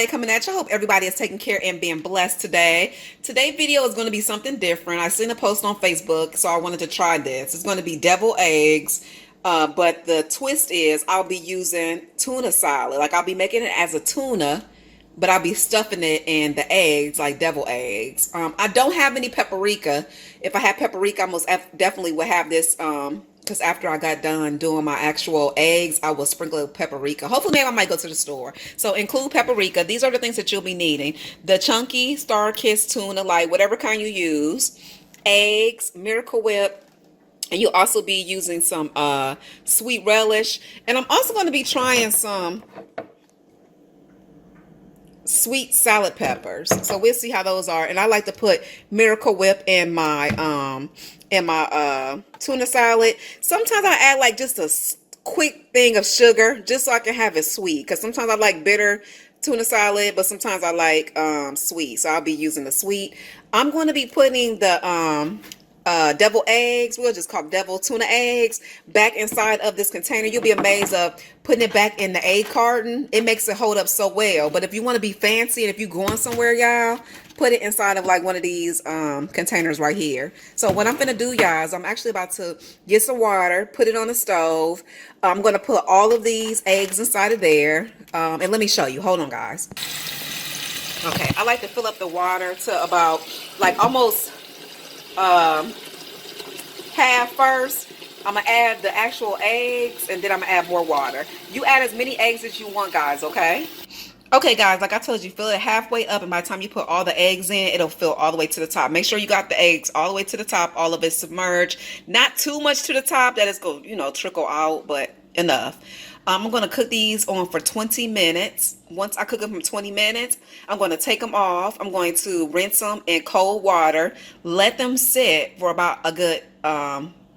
Maya coming at you. I hope everybody is taking care and being blessed today. Today's video is going to be something different. I seen a post on Facebook, so I wanted to try this. It's going to be deviled eggs, but the twist is I'll be using tuna salad. Like I'll be making it as a tuna, but I'll be stuffing it in the eggs, like deviled eggs. I don't have any paprika. If I had paprika, I most definitely would have this. Because after I got done doing my actual eggs, I will sprinkle paprika. Hopefully, maybe I might go to the store. So include paprika. These are the things that you'll be needing. The chunky Star Kiss tuna, like whatever kind you use. Eggs, Miracle Whip. And you'll also be using some sweet relish. And I'm also going to be trying some sweet salad peppers. So we'll see how those are. And I like to put Miracle Whip in my tuna salad. Sometimes I add like just a quick thing of sugar just so I can have it sweet, because sometimes I like bitter tuna salad, but sometimes I like sweet, so I'll be using the sweet. I'm going to be putting the deviled eggs, we'll just call them deviled tuna eggs, back inside of this container. You'll be amazed of putting it back in the egg carton. It makes it hold up so well. But if you want to be fancy and if you're going somewhere, y'all, put it inside of like one of these containers right here. So what I'm gonna do, y'all, is I'm actually about to get some water, put it on the stove. I'm gonna put all of these eggs inside of there, and let me show you. Hold on, guys. Okay, I like to fill up the water to about like almost half first. I'm gonna add the actual eggs, and then I'm gonna add more water. You add as many eggs as you want, guys. Okay, guys, like I told you, fill it halfway up, and by the time you put all the eggs in, it'll fill all the way to the top. Make sure you got the eggs all the way to the top, all of it submerged. Not too much to the top that it's going to, trickle out, but enough. I'm going to cook these on for 20 minutes. Once I cook them for 20 minutes, I'm going to take them off. I'm going to rinse them in cold water. Let them sit for about a good,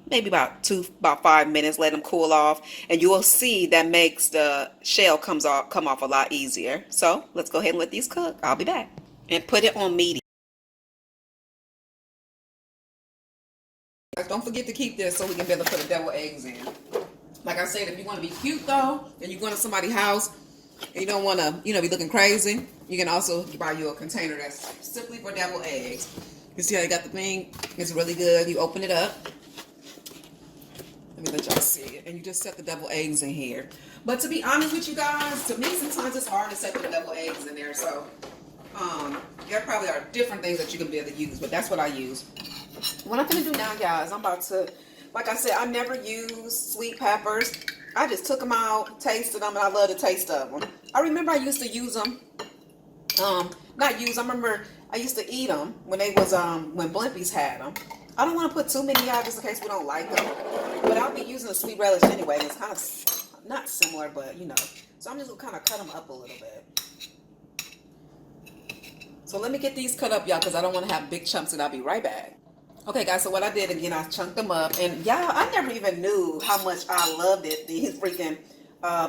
maybe about 5 minutes. Let them cool off. And you will see that makes the shell come off a lot easier. So let's go ahead and let these cook. I'll be back. And put it on medium. Don't forget to keep this so we can be able to put the deviled eggs in. Like I said, if you want to be cute though, and you're going to somebody's house and you don't want to, be looking crazy, you can also buy you a container that's simply for deviled eggs. You see how you got the thing? It's really good. You open it up. Let me let y'all see it. And you just set the deviled eggs in here. But to be honest with you guys, to me sometimes it's hard to set the deviled eggs in there. So there probably are different things that you can be able to use, but that's what I use. What I'm going to do now, guys, I'm about to, like I said, I never use sweet peppers. I just took them out, tasted them, and I love the taste of them. I remember I used to use them. I remember I used to eat them when they was, when Blimpies had them. I don't want to put too many out just in case we don't like them. But I'll be using the sweet relish anyway. It's kind of not similar, but So I'm just going to kind of cut them up a little bit. So let me get these cut up, y'all, because I don't want to have big chunks, and I'll be right back. Okay, guys, so what I did, again, I chunked them up. And, y'all, I never even knew how much I loved it, these freaking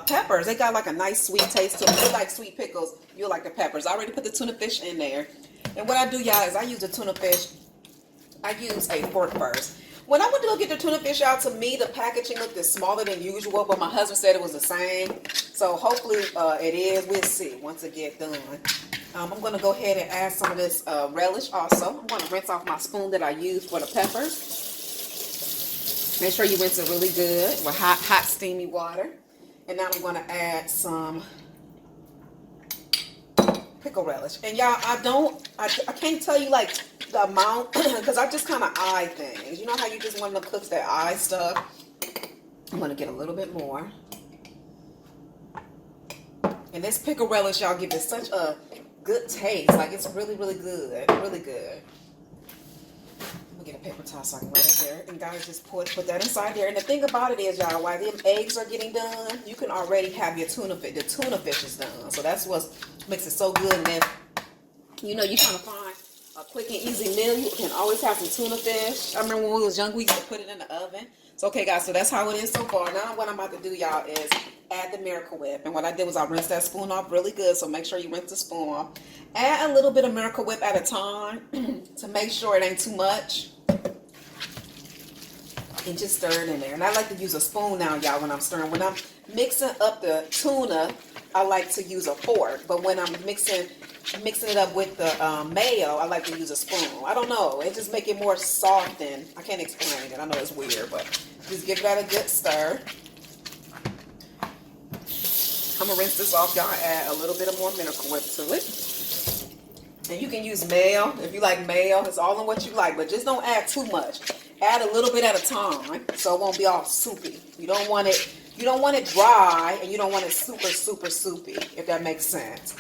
peppers. They got, like, a nice sweet taste to them. If you like sweet pickles, you'll like the peppers. I already put the tuna fish in there. And what I do, y'all, is I use the tuna fish. I use a fork first. When I went to go get the tuna fish out, to me, the packaging looked smaller than usual, but my husband said it was the same. So, hopefully, it is. We'll see once it gets done. I'm going to go ahead and add some of this relish also. I'm going to rinse off my spoon that I used for the peppers. Make sure you rinse it really good with hot steamy water. And now I'm going to add some pickle relish. And y'all, I can't tell you like the amount because I just kind of eye things. You know how you just want to cook that eye stuff? I'm going to get a little bit more. And this pickle relish, y'all, give it such a good taste. Like, it's really, really good. Really good. I'm gonna get a paper towel so I can lay it there. And guys, just put that inside there. And the thing about it is, y'all, while them eggs are getting done, you can already have your tuna fish. The tuna fish is done. So that's what makes it so good. And if you're trying to find a quick and easy meal, you can always have some tuna fish. I remember when we was young, we used to put it in the oven. So, okay, guys, so that's how it is so far. Now, what I'm about to do, y'all, is add the Miracle Whip. And what I did was I rinsed that spoon off really good, so make sure you rinse the spoon off. Add a little bit of Miracle Whip at a time to make sure it ain't too much. and just stir it in there. And I like to use a spoon now, y'all, when I'm stirring. When I'm mixing up the tuna, I like to use a fork. But when I'm mixing it up with the mayo, I like to use a spoon. I don't know. It just make it more soft, and I can't explain it. I know it's weird, but just give that a good stir. I'm gonna rinse this off, y'all, and add a little bit of more Miracle Whip to it. And you can use mayo if you like mayo. It's all in what you like, but just don't add too much. Add a little bit at a time, so it won't be all soupy. You don't want it dry, and you don't want it super, super soupy, if that makes sense.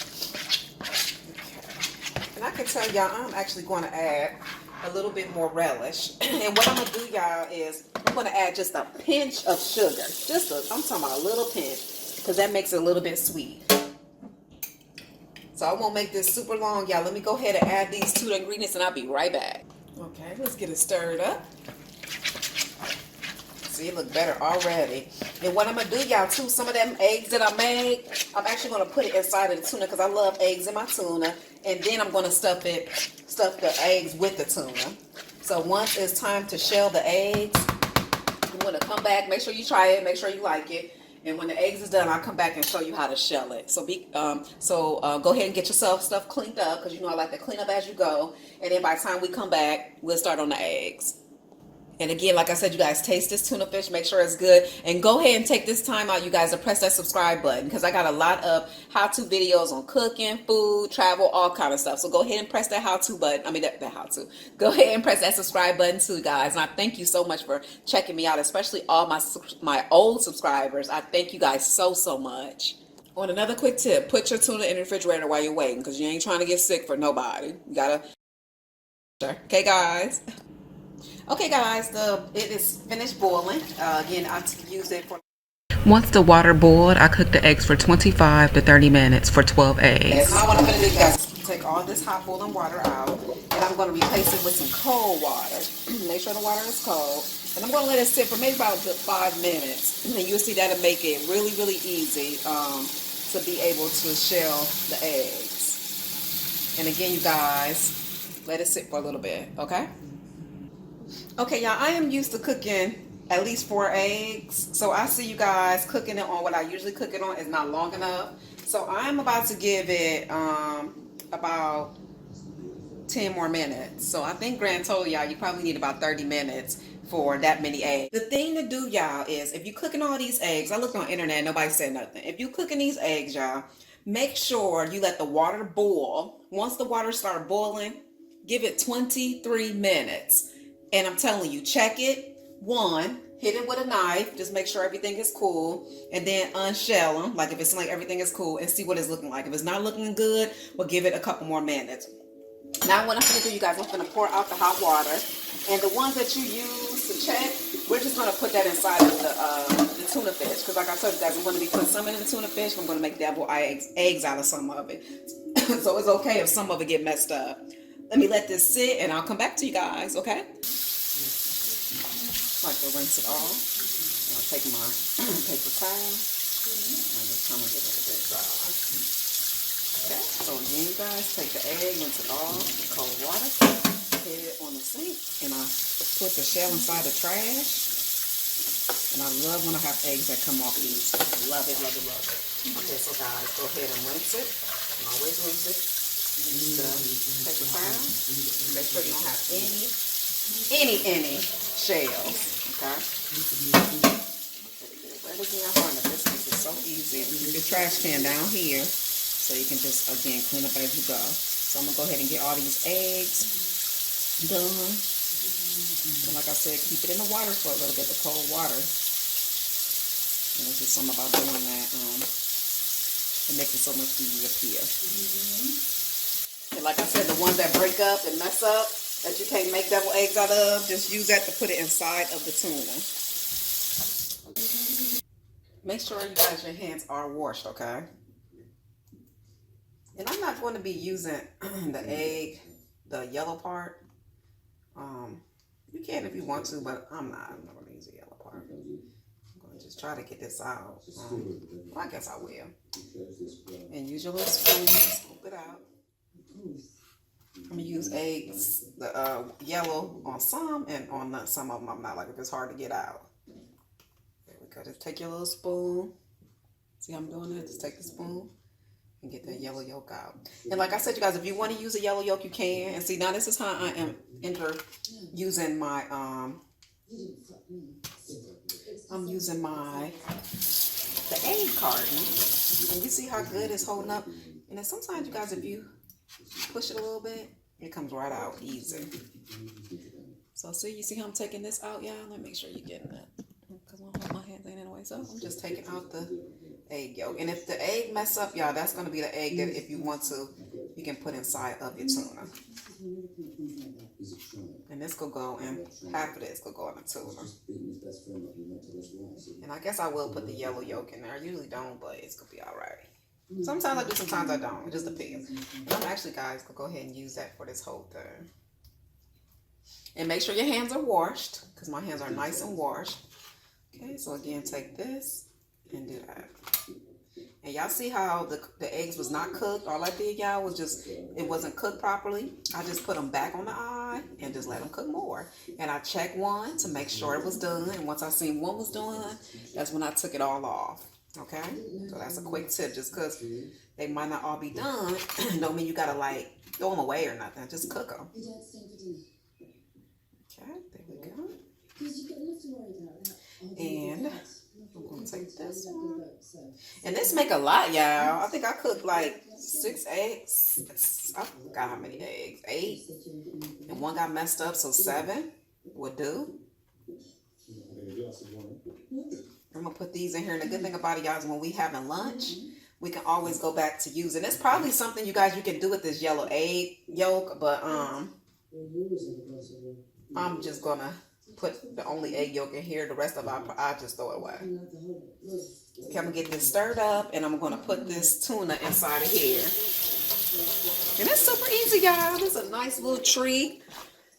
Okay. And I can tell y'all, I'm actually going to add a little bit more relish. And what I'm going to do, y'all, is I'm going to add just a pinch of sugar. I'm talking about a little pinch, because that makes it a little bit sweet. So I won't make this super long, y'all. Let me go ahead and add these two ingredients, and I'll be right back. Okay, let's get it stirred up. See, it look better already. And what I'm going to do, y'all, too, some of them eggs that I made, I'm actually going to put it inside of the tuna because I love eggs in my tuna. And then I'm going to stuff the eggs with the tuna. So once it's time to shell the eggs, I'm going to come back. Make sure you try it. Make sure you like it. And when the eggs is done, I'll come back and show you how to shell it. So go ahead and get yourself stuff cleaned up, because you know I like to clean up as you go. And then by the time we come back, we'll start on the eggs. And again, like I said, you guys, taste this tuna fish, make sure it's good. And go ahead and take this time out, you guys, to press that subscribe button, because I got a lot of how-to videos on cooking, food, travel, all kind of stuff. So go ahead and press that how-to button. I mean, that how-to. Go ahead and press that subscribe button too, guys. And I thank you so much for checking me out, especially all my old subscribers. I thank you guys so, so much. On another quick tip, put your tuna in the refrigerator while you're waiting, because you ain't trying to get sick for nobody. You gotta. Okay, guys. Okay, guys, it is finished boiling. Again, I use it for. Once the water boiled, I cooked the eggs for 25 to 30 minutes for 12 eggs. Now what I'm going to do, guys, take all this hot boiling water out, and I'm going to replace it with some cold water. Make sure the water is cold. And I'm going to let it sit for maybe about 5 minutes. And you'll see that'll make it really, really easy to be able to shell the eggs. And again, you guys, let it sit for a little bit, okay? Okay, y'all, I am used to cooking at least 4 eggs. So I see you guys cooking it on what I usually cook it on is not long enough. So I'm about to give it about 10 more minutes. So I think grand total, y'all, you probably need about 30 minutes for that many eggs. The thing to do, y'all, is if you're cooking all these eggs, I looked on internet, nobody said nothing. If you're cooking these eggs, y'all, make sure you let the water boil. Once the water starts boiling, give it 23 minutes. And I'm telling you, check it. One, hit it with a knife. Just make sure everything is cool. And then unshell them, like if it's like everything is cool, and see what it's looking like. If it's not looking good, we'll give it a couple more minutes. Now what I'm going to do, you guys, I'm going to pour out the hot water. And the ones that you use to check, we're just going to put that inside of the tuna fish. Because like I told you guys, I'm going to be putting some in the tuna fish. I'm going to make deviled eggs out of some of it. So it's okay if some of it get messed up. Let me let this sit, and I'll come back to you guys, okay? I like to rinse it off. I'll take my paper towel. I'm just trying to get it a bit dry. Okay, so again, you guys, take the egg, rinse it off, cold water, hit it on the sink, and I put the shell inside the trash. And I love when I have eggs that come off easy. Love it, love it, love it. Okay, so guys, go ahead and rinse it. Always rinse it. Use the paper towel. Make sure you don't have any shells. Okay. Okay, get it wet again. I find that this makes it so easy. Leave your trash can down here, so you can just again clean up as you go. So I'm gonna go ahead and get all these eggs done. And like I said, keep it in the water for a little bit, the cold water. And there's just something about doing that. It makes it so much easier to peel. And like I said, the ones that break up and mess up, that you can't make deviled eggs out of, just use that to put it inside of the tuna. Make sure you guys, your hands are washed, okay? And I'm not going to be using the egg, the yellow part. You can if you want to, but I'm not going to use the yellow part. I'm going to just try to get this out. Well, I guess I will. And use your little spoon, scoop it out. I'm gonna use eggs, the yellow on some, and on some of them I'm not, like if it's hard to get out. There we go. Just take your little spoon. See how I'm doing that? Just take the spoon and get that yellow yolk out. And like I said, you guys, if you want to use a yellow yolk, you can. And see, now this is how I am using my I'm using the egg carton. And you see how good it's holding up. And then sometimes, you guys, if you push it a little bit, it comes right out easy. So see, you see how I'm taking this out, y'all? Let me make sure you're getting that, because I don't hold my hands in way. So I'm just taking out the egg yolk. And if the egg mess up, y'all, that's going to be the egg that, if you want to, you can put inside of your tuna. And this could go in, half of this could go in the tuna. And I guess I will put the yellow yolk in there. I usually don't, but it's going to be all right. Sometimes I do, sometimes I don't. It just depends. And I'm actually, guys, going to go ahead and use that for this whole thing. And make sure your hands are washed, because my hands are nice and washed. Okay, so again, take this and do that. And y'all see how the eggs was not cooked? All I did, y'all, was just, it wasn't cooked properly. I just put them back on the eye and just let them cook more. And I checked one to make sure it was done. And once I seen one was done, that's when I took it all off. Okay? So that's a quick tip. Just because they might not all be done, don't mean you got to, like, throw them away or nothing. Just cook them. Okay, there we go. And I'm going to take this one. And this make a lot, y'all. I think I cooked like 6 eggs. I forgot how many eggs. 8. And one got messed up, so 7 would do. I'm going to put these in here. And the good thing about it, y'all, is when we having lunch, we can always go back to using. It's probably something, you guys, you can do with this yellow egg yolk, but I'm just going to put the only egg yolk in here. The rest of it, I'll just throw it away. Okay, I'm going to get this stirred up, and I'm going to put this tuna inside of here. And it's super easy, y'all. It's a nice little treat,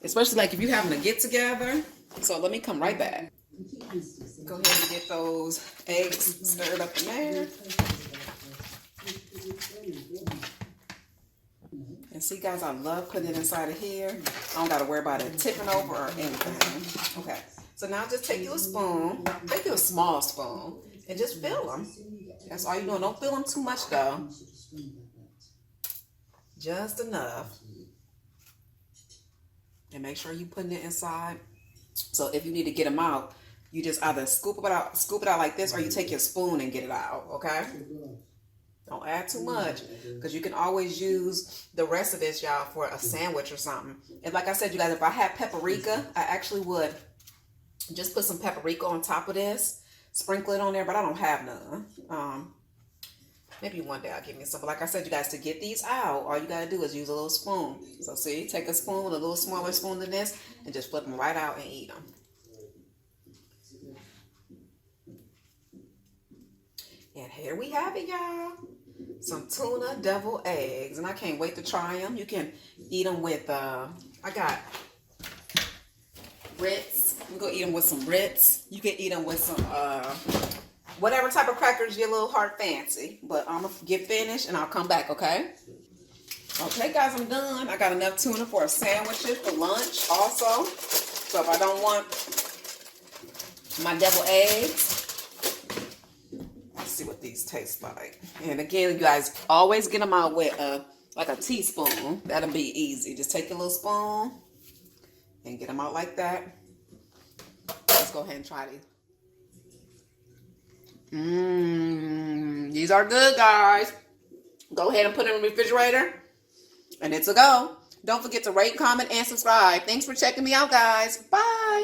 especially like if you're having a get-together. So let me come right back. Go ahead and get those eggs stirred up in there. And see, guys, I love putting it inside of here. I don't got to worry about it tipping over or anything. Okay, so now just take you a spoon. Take you a small spoon and just fill them. That's all you're doing. Don't fill them too much, though. Just enough. And make sure you're putting it inside. So if you need to get them out, you just either scoop it out like this, or you take your spoon and get it out, okay? Don't add too much, because you can always use the rest of this, y'all, for a sandwich or something. And like I said, you guys, if I had paprika, I actually would just put some paprika on top of this, sprinkle it on there, but I don't have none. Maybe one day I'll give me some. But like I said, you guys, to get these out, all you got to do is use a little spoon. So see, take a spoon, a little smaller spoon than this, and just flip them right out and eat them. And here we have it, y'all. Some tuna deviled eggs. And I can't wait to try them. You can eat them with, I got Ritz. We're going to eat them with some Ritz. You can eat them with some, whatever type of crackers your little heart fancy. But I'm going to get finished and I'll come back, okay? Okay, guys, I'm done. I got enough tuna for a sandwich for lunch also. So if I don't want my deviled eggs, see what these taste like. And again, you guys, always get them out with like a teaspoon. That'll be easy. Just take a little spoon and get them out like that. Let's go ahead and try these. These are good, guys. Go ahead and put them in the refrigerator, and it's a go. Don't forget to rate, comment, and subscribe. Thanks for checking me out, guys. Bye.